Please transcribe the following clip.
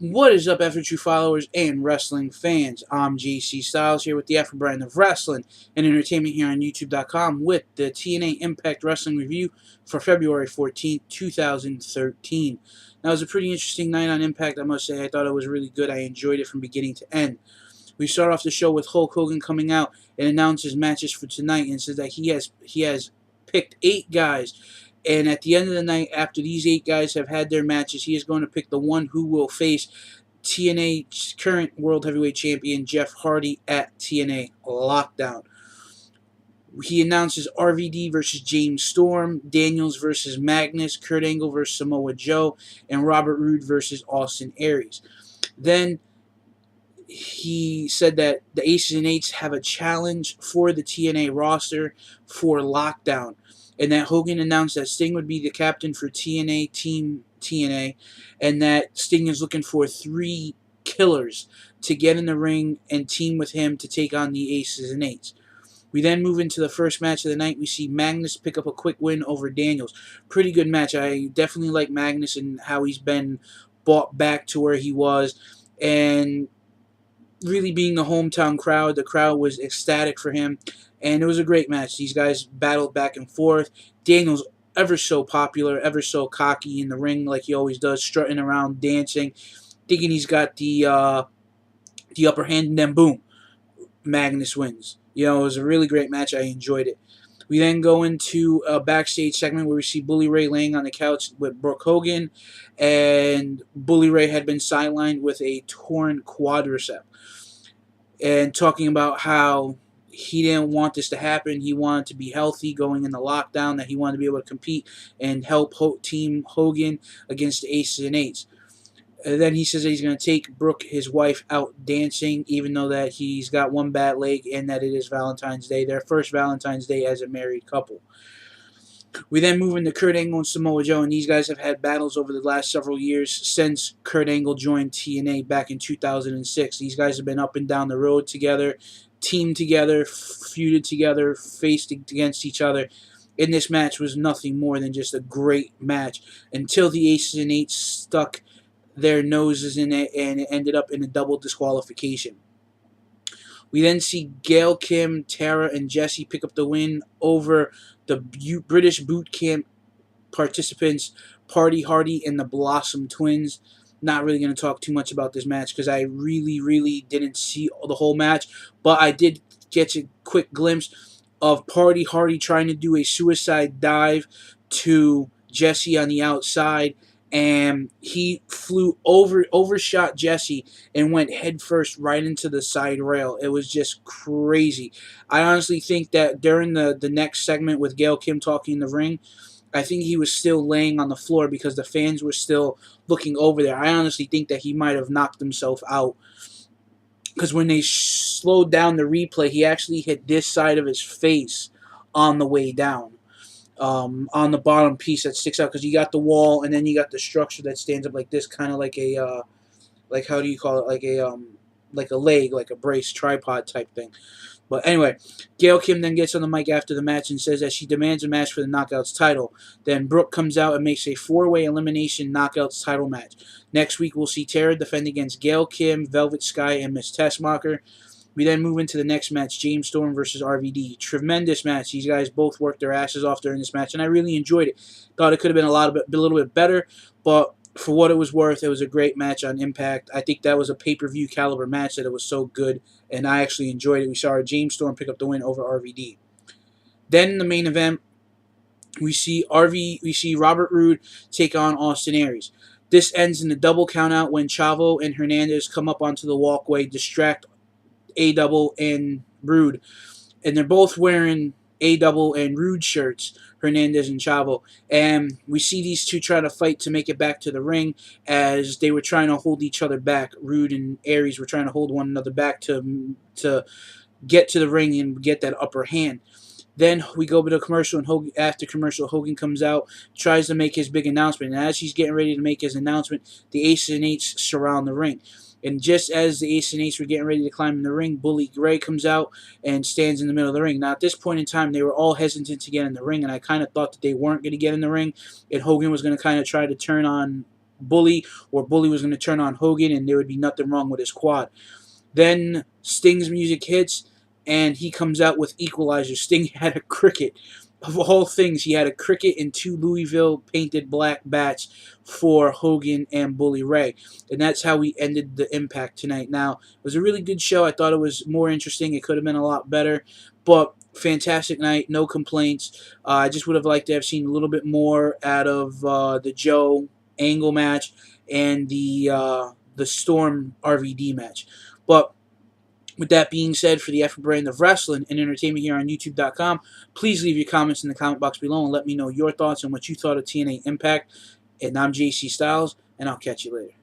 What is up, F2 followers and wrestling fans? I'm JC Styles here with the Afro brand of wrestling and entertainment here on YouTube.com with the TNA Impact Wrestling Review for February 14th, 2013. Now, it was a pretty interesting night on Impact, I must say. I thought it was really good. I enjoyed it from beginning to end. We start off the show with Hulk Hogan coming out and announces matches for tonight and says that he has picked 8 guys. And at the end of the night, after these 8 guys have had their matches, he is going to pick the one who will face TNA's current World Heavyweight Champion Jeff Hardy at TNA Lockdown. He announces RVD versus James Storm, Daniels versus Magnus, Kurt Angle versus Samoa Joe, and Robert Roode versus Austin Aries. Then he said that the Aces and Eights have a challenge for the TNA roster for Lockdown, and that Hogan announced that Sting would be the captain for TNA Team TNA, and that Sting is looking for 3 killers to get in the ring and team with him to take on the Aces and Eights. We then move into the first match of the night. We see Magnus pick up a quick win over Daniels. Pretty good match. I definitely like Magnus and how he's been brought back to where he was, and really being the hometown crowd, the crowd was ecstatic for him, and it was a great match. These guys battled back and forth. Daniel's ever so popular, ever so cocky in the ring like he always does, strutting around, dancing, thinking he's got the upper hand, and then boom, Magnus wins. It was a really great match. I enjoyed it. We then go into a backstage segment where we see Bully Ray laying on the couch with Brooke Hogan, and Bully Ray had been sidelined with a torn quadricep, and talking about how he didn't want this to happen. He wanted to be healthy going into lockdown, that he wanted to be able to compete and help Team Hogan against the Aces and Eights. And then he says that he's going to take Brooke, his wife, out dancing, even though that he's got one bad leg and that it is Valentine's Day, their first Valentine's Day as a married couple. We then move into Kurt Angle and Samoa Joe, and these guys have had battles over the last several years since Kurt Angle joined TNA back in 2006. These guys have been up and down the road together, teamed together, feuded together, faced against each other. And this match was nothing more than just a great match until the Aces and Eights stuck their noses in it, and it ended up in a double disqualification. We then see Gail Kim, Tara, and Jesse pick up the win over the British boot camp participants, Party Hardy and the Blossom Twins. Not really going to talk too much about this match because I really didn't see the whole match, but I did get a quick glimpse of Party Hardy trying to do a suicide dive to Jesse on the outside, and he overshot Jesse and went headfirst right into the side rail. It was just crazy. I honestly think that during the next segment with Gail Kim talking in the ring, I think he was still laying on the floor because the fans were still looking over there. I honestly think that he might have knocked himself out, because when they slowed down the replay, he actually hit this side of his face on the way down. On the bottom piece that sticks out, because you got the wall and then you got the structure that stands up like this, kind of like a like, how do you call it, like a leg, like a brace tripod type thing. But anyway, Gail Kim then gets on the mic after the match and says that she demands a match for the Knockouts title. Then Brooke comes out and makes a 4-way elimination Knockouts title match. Next week we'll see Tara defend against Gail Kim, Velvet Sky, and Miss Tessmacher. We then move into the next match, James Storm versus RVD. Tremendous match. These guys both worked their asses off during this match, and I really enjoyed it. Thought it could have been a little bit better, but for what it was worth, it was a great match on Impact. I think that was a pay-per-view caliber match, that it was so good, and I actually enjoyed it. We saw James Storm pick up the win over RVD. Then in the main event, we see Robert Roode take on Austin Aries. This ends in a double countout when Chavo and Hernandez come up onto the walkway, distract A-Double and Roode, and they're both wearing A-Double and Roode shirts, Hernandez and Chavo, and we see these two try to fight to make it back to the ring, as they were trying to hold each other back. Roode and Aries were trying to hold one another back to get to the ring and get that upper hand. Then we go to the commercial, and after commercial, Hogan comes out, tries to make his big announcement, and as he's getting ready to make his announcement, the Aces and Eights surround the ring. And just as the Aces and Eights were getting ready to climb in the ring, Bully Ray comes out and stands in the middle of the ring. Now, at this point in time, they were all hesitant to get in the ring, and I kind of thought that they weren't going to get in the ring, and Hogan was going to kind of try to turn on Bully, or Bully was going to turn on Hogan, and there would be nothing wrong with his quad. Then Sting's music hits, and he comes out with Equalizer. Sting had a cricket. Of all things, he had a cricket and 2 Louisville painted black bats for Hogan and Bully Ray. And that's how we ended the Impact tonight. Now, it was a really good show. I thought it was more interesting. It could have been a lot better. But fantastic night. No complaints. I just would have liked to have seen a little bit more out of the Joe Angle match and the Storm RVD match. But with that being said, for the Effort Brand of Wrestling and Entertainment here on YouTube.com, please leave your comments in the comment box below and let me know your thoughts on what you thought of TNA Impact. And I'm JC Styles, and I'll catch you later.